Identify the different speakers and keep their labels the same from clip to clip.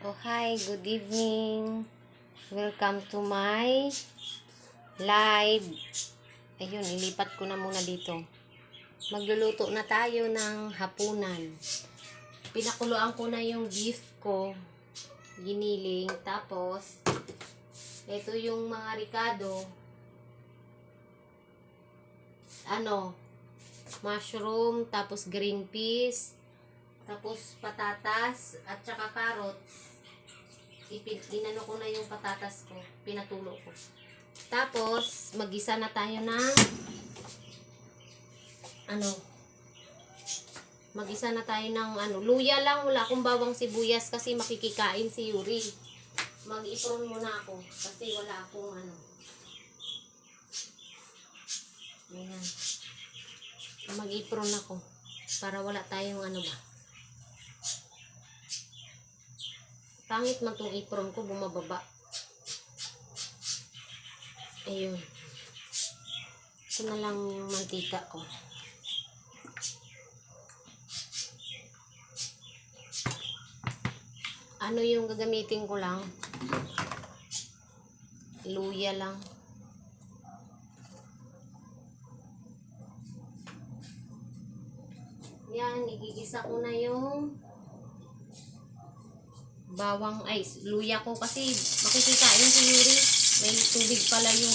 Speaker 1: Oh, hi, good evening. Welcome to my live. Ayun, ilipat ko na muna dito. Magluluto na tayo ng hapunan. Pinakuluan ko na yung beef ko. Giniling. Tapos, ito yung mga ricado. Mushroom, tapos green peas, tapos patatas, at saka carrots. Inano ko na yung patatas ko, pinatulo ko. Tapos magisa na tayo ng luya lang, wala akong bawang sibuyas kasi makikikain si Yuri. Mag-ipron muna ako kasi wala akong Ayan. Mag-ipron ako para wala tayong pangit man tong apron ko, bumababa. Ayun. Ito na lang yung mantika ko. Yung gagamitin ko lang? Luya lang. Yan, igigisa ko na yung luya ko kasi makikikain si Yuri. May tubig pala yung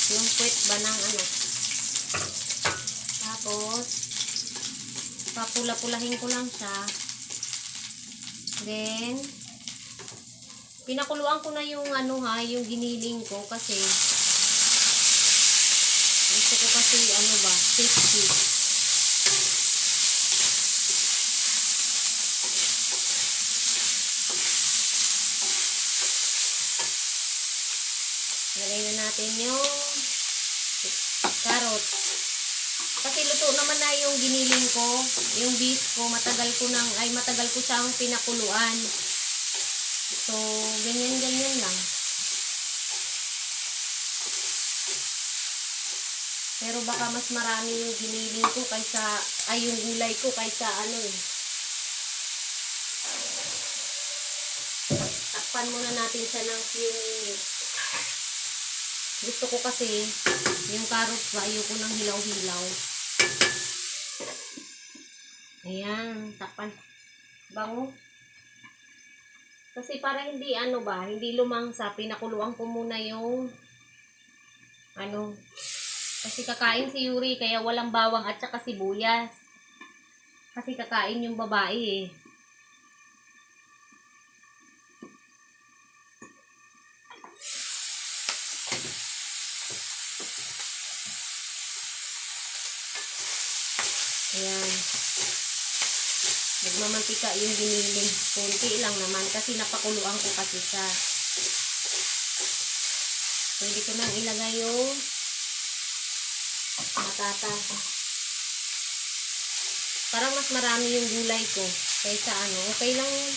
Speaker 1: yung puwet ba ng Tapos, papula-pulahin ko lang siya. Then, pinakuluan ko na yung yung giniling ko kasi gusto ko kasi tasty. Lagay na natin yung carrots. Kasi luto naman na yung giniling ko, yung beef ko, matagal ko siyang pinakuluan. So, ganyan lang. Pero baka mas marami yung giniling ko kaysa, yung gulay ko kaysa Takpan muna natin siya ng few minutes. Gusto ko kasi, yung carrots ba, ayoko ng hilaw-hilaw. Ayan, takpan. Bango. Kasi para hindi hindi lumangsa, pinakuluan ko muna yung kasi kakain si Yuri, kaya walang bawang at saka sibuyas. Kasi kakain yung babae eh. Ayan. Nagmamantika yung giniling. Kunti lang naman kasi napakuluan ko kasi siya. Pwede ko nang ilagay yung patatas. Parang mas marami yung gulay ko kaysa okay lang yun.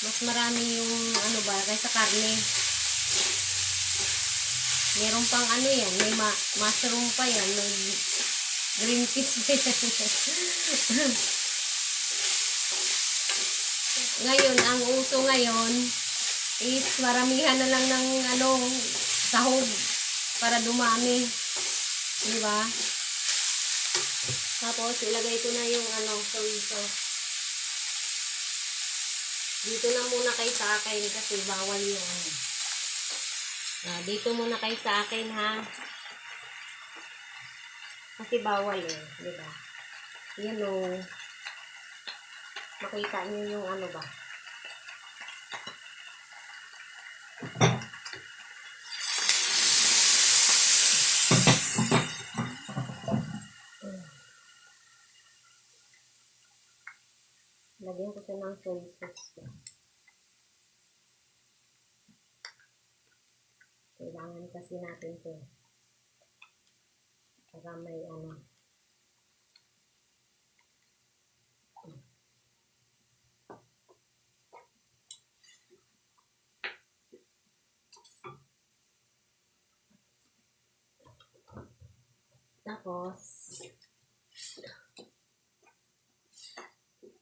Speaker 1: Mas marami yung kaysa karne. Meron pang yan, may mushroom pa yan, may green peas pa yan. Ngayon, ang uso ngayon is maramihan na lang ng sahog para dumami. Diba? Tapos, ilagay ko na yung soy sauce. Dito na muna kayo sa akin kasi bawal yung dito muna kayo sa akin ha. Kasi bawal diba? Yan makita nyo yung ba. Lagyan ko siya ng soy sauce. Kailangan kasi natin ito. Para may Tapos,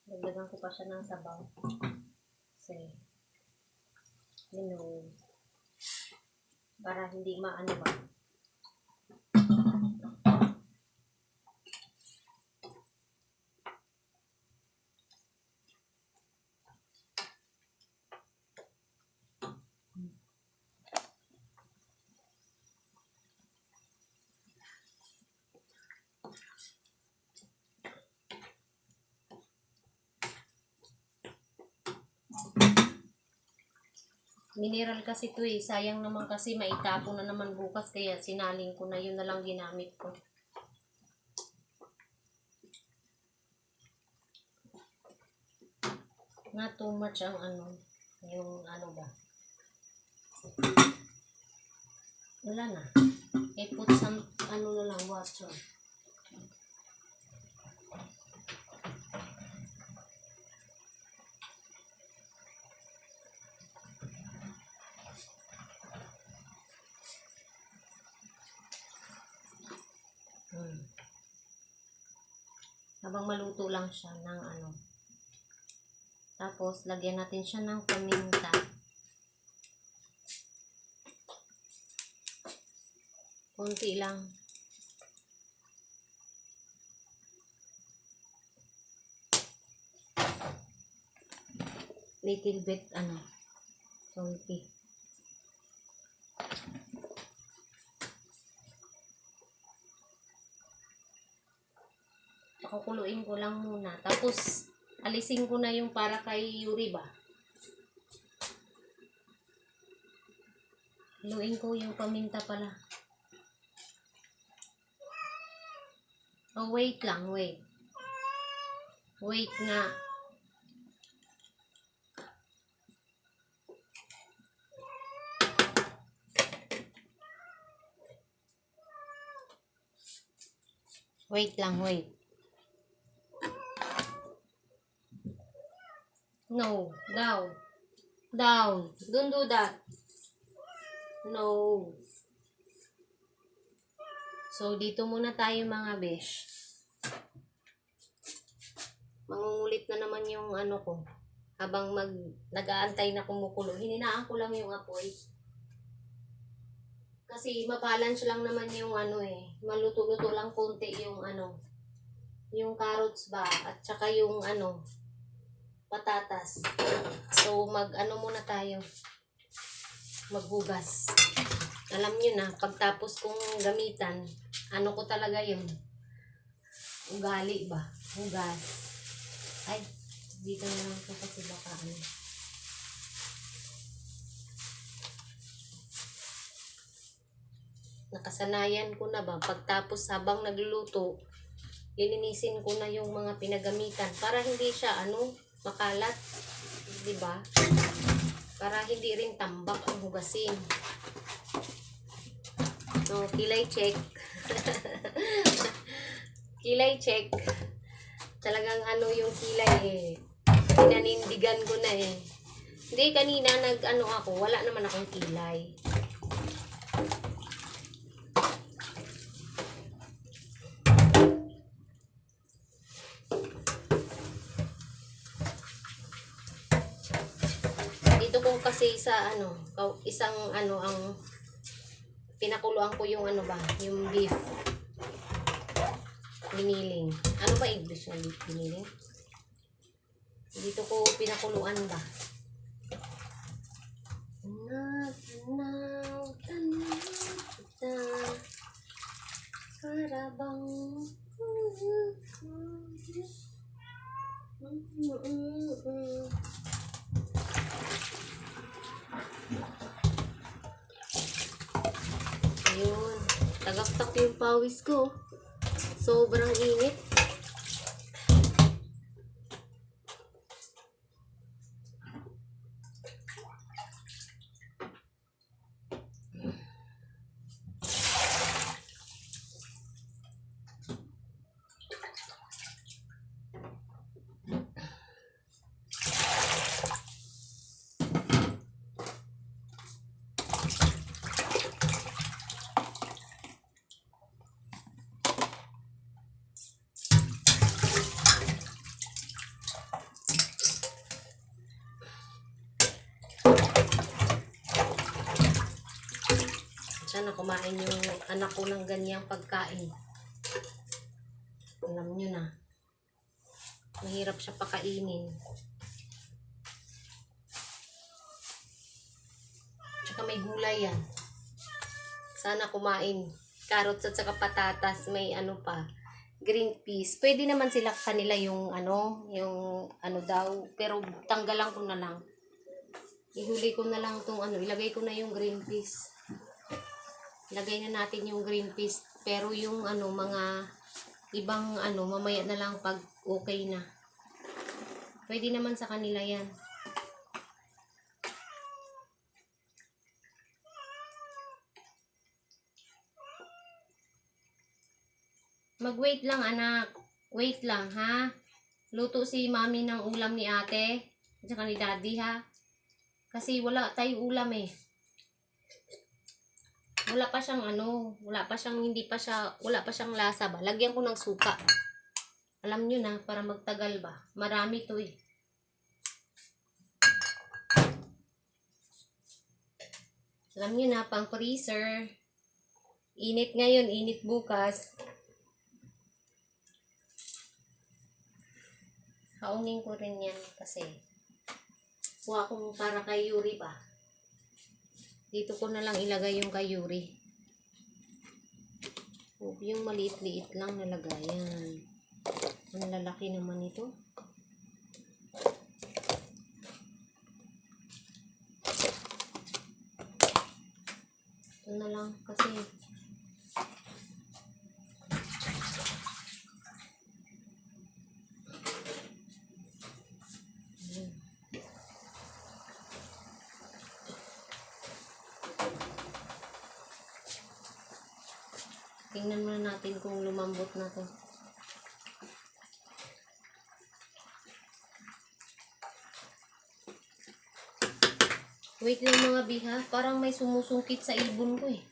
Speaker 1: dagdagan ko pa siya ng sabaw. Kasi, para hindi maano ba. Mineral kasi ito eh. Sayang naman kasi maitapon na naman bukas. Kaya sinaling ko na, yun na lang ginamit ko. Not too much ang yung ba. Wala na. I put some, na lang, water. Habang maluto lang siya ng Tapos, lagyan natin siya ng paminta. Konti lang. Little bit, salty. Pakukuluin ko lang muna. Tapos, alisin ko na yung para kay Yuri ba. Haluin ko yung paminta pala. Oh, wait lang, wait. Wait nga. Wait lang, wait. No, down. Down. Don't do that. No. So, dito muna tayo mga besh. Mangungulit na naman yung ko. Habang nag-aantay na kumukulo. Hininaan ko lang yung apoy. Kasi mabalance lang naman yung maluto-luto lang konti yung yung carrots ba. At saka yung patatas. So, muna tayo. Maghugas. Alam nyo na, pagtapos kong gamitan, ko talaga yun. Ugali ba? Hugas. Ay, dito na lang ko kasi baka nakasanayan ko na ba, pagtapos habang nagluluto, lilinisin ko na yung mga pinagamitan para hindi siya makalat, di ba? Para hindi rin tambak ang hugasin. So, kilay check. Kilay check. Talagang yung kilay pinanindigan ko na eh. Hindi, kanina ako, wala naman akong kilay. Kasi sa isang ang pinakuluan ko yung yung beef biniling. Ano ba English ng beef biniling? Dito ko pinakuluan ba? Karabang ayun, tagaktak yung pawis ko. Sobrang init. Sana kumain yung anak ko ng ganyang pagkain. Alam nyo na. Mahirap siya pakainin. Tsaka may gulay yan. Sana kumain. Carrots at saka patatas. May ano pa. Green peas. Pwede naman sila kanila yung daw. Pero tanggalan ko na lang. Ihuli ko na lang itong ilagay ko na yung green peas. Ilagay na natin yung green peas. Pero yung mga ibang mamaya na lang pag okay na. Pwede naman sa kanila yan. Mag-wait lang anak. Wait lang ha. Luto si mami ng ulam ni ate. At saka ni daddy ha. Kasi wala tayong ulam eh. Wala pa siyang wala pa siyang lasa ba. Lagyan ko ng suka. Alam nyo na, para magtagal ba. Marami to eh. Alam nyo na, pang freezer. Init ngayon, init bukas. Haungin ko rin yan kasi kuha kong para kay Yuri pa. Dito ko na lang ilagay yung kay Yuri. Yung maliit-liit lang nalagayan. Ang lalaki naman ito. Ito na lang kasi tingnan muna natin kung lumambot na to. Wait lang mga biha, parang may sumusungkit sa ibon ko eh.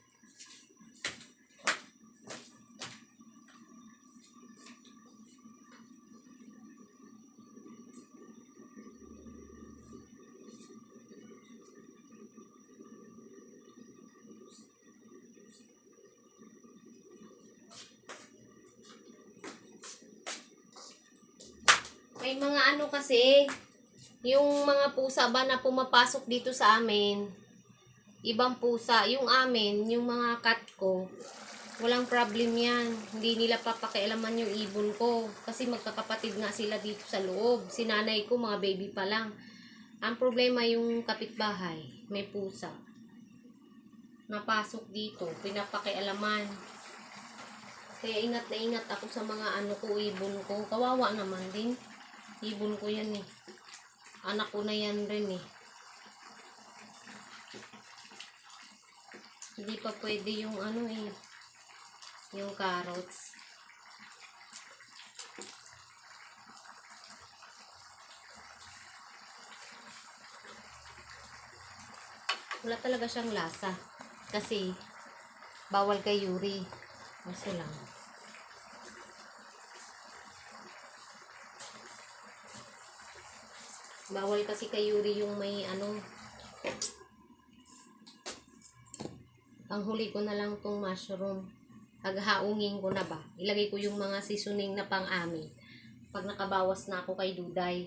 Speaker 1: May mga kasi, yung mga pusa ba na pumapasok dito sa amin, ibang pusa, yung amin, yung mga cat ko, walang problem yan. Hindi nila papakialaman yung ibon ko. Kasi magkakapatid nga sila dito sa loob. Si nanay ko, mga baby pa lang. Ang problema yung kapitbahay, may pusa. Napasok dito, pinapakialaman. Kaya ingat na ingat ako sa mga ibon ko. Kawawa naman din. Ibon ko yan eh. Anak ko na yan rin eh. Hindi pa pwede yung yung carrots. Wala talaga siyang lasa. Kasi bawal kay Yuri. Kasi lang. Bawal kasi kay Yuri yung may ang huli ko na lang tong mushroom. Haghaungin ko na ba. Ilagay ko yung mga seasoning na pang-amin. Pag nakabawas na ako kay Duday.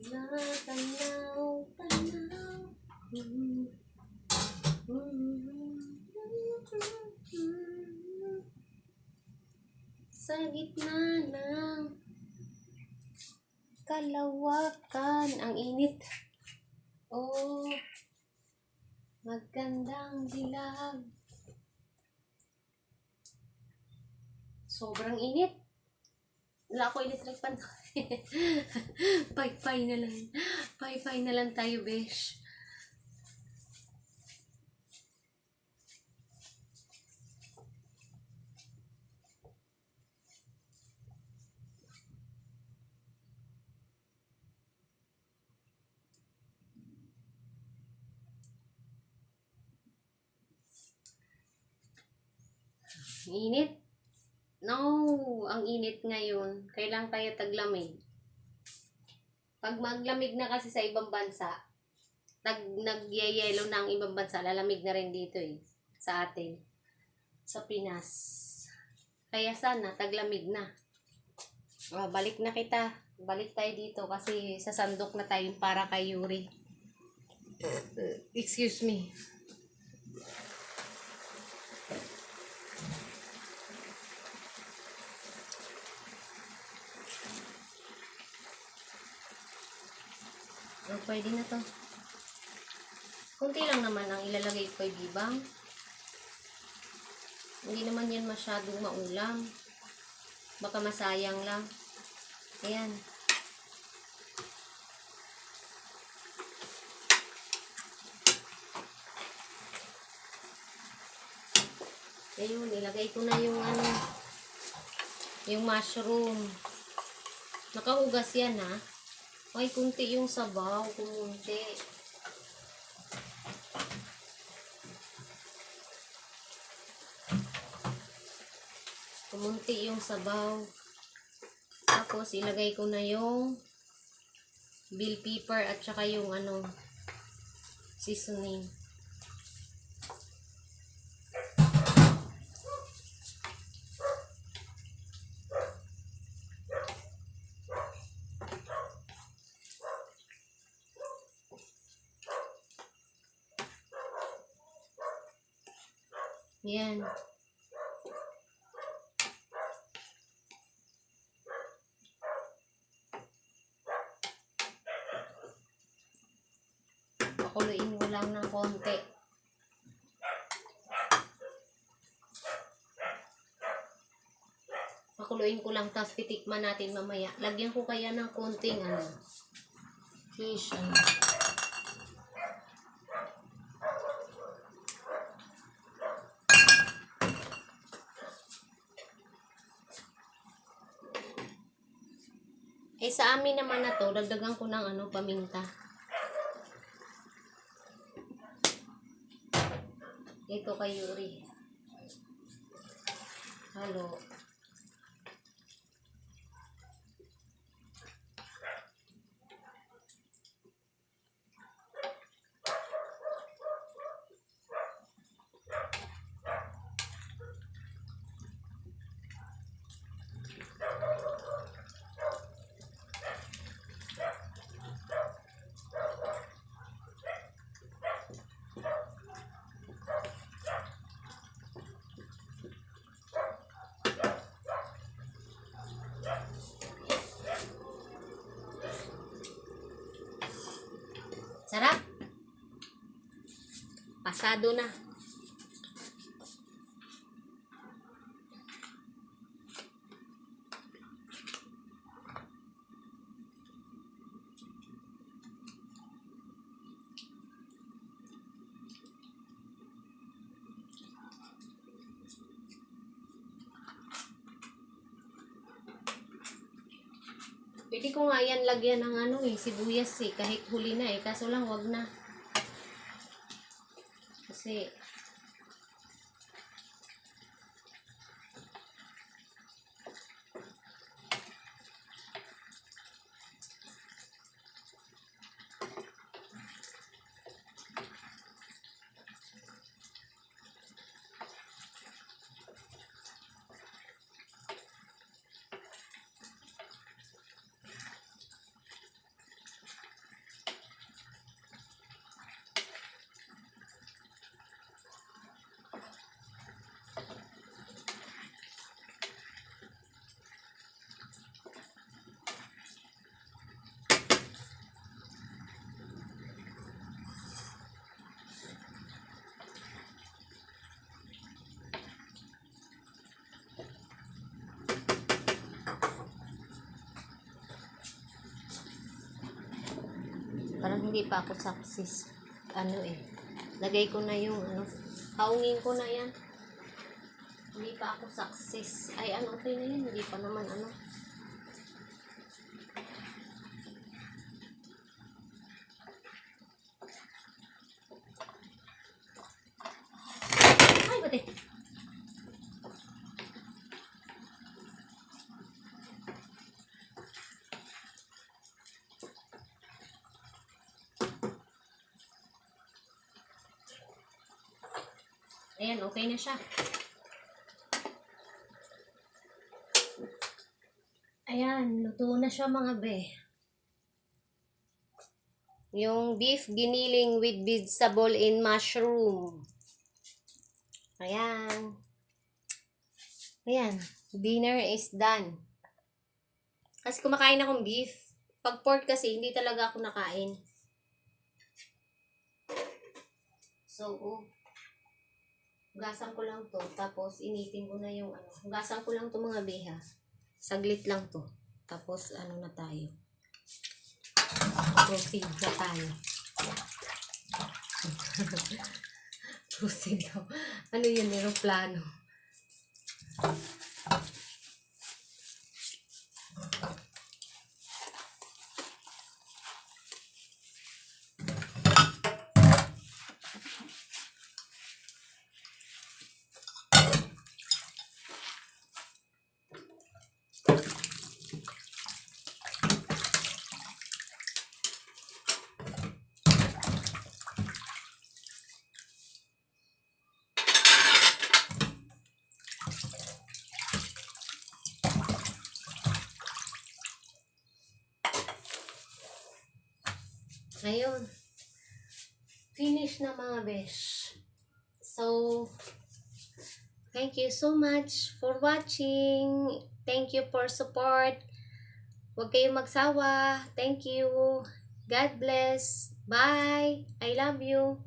Speaker 1: Tanaw. Sa gitna ng kalawakan. Ang init. Oh, magandang dilag. Sobrang init. Wala ako electric pan. Pay-pay na lang. Pay-pay na lang tayo, besh. Init. No, ang init ngayon. Kailan tayo taglamig? Pag maglamig na kasi sa ibang bansa, nagyayelo na ang ibang bansa, lalamig na rin dito eh, sa atin, sa Pinas. Kaya sana, taglamig na. Balik na kita. Balik tayo dito kasi sasandok na tayo para kay Yuri. Excuse me. Pwede na to. Kunti lang naman ang ilalagay ko ay bibang. Hindi naman yan masyadong maulam. Baka masayang lang. Ayan. Ayun, ilagay ko na yung yung mushroom. Nakahugas yan ha. Ay, kunti yung sabaw. Kumunti. Kumunti yung sabaw. Tapos, ilagay ko na yung bell pepper at saka yung seasoning. Yan. Pakuluin mo lang ng konti. Pakuluin ko lang, tapos titikman natin mamaya. Lagyan ko kaya ng konting fish. Eh, sa amin naman na to, dagdagan ko ng paminta. Ito kay Yuri. Halo. Sarap. Pasado na. Pwede ko nga yan lagyan ng sibuyas eh. Kahit huli na eh. Kaso lang wag na. Kasi parang hindi pa ako success. Lagay ko na yung haungin ko na yan. Hindi pa ako success. Ay, okay na yun. Hindi pa naman Ay, bate. Ayan, okay na siya. Ayan, luto na siya mga be. Yung beef giniling with vegetable and mushroom. Ayan. Ayan, dinner is done. Kasi kumakain akong beef. Pag pork kasi, hindi talaga ako nakain. So, hugasan ko lang to. Tapos, initin ko na yung ano. Hugasan ko lang to mga beha. Saglit lang to. Tapos, ano na tayo. Proceed na tayo. Proceed daw. Ano yun? Aeroplano. Ayun. Finish na mga besh. So, thank you so much for watching. Thank you for support. Huwag kayong magsawa. Thank you. God bless. Bye. I love you.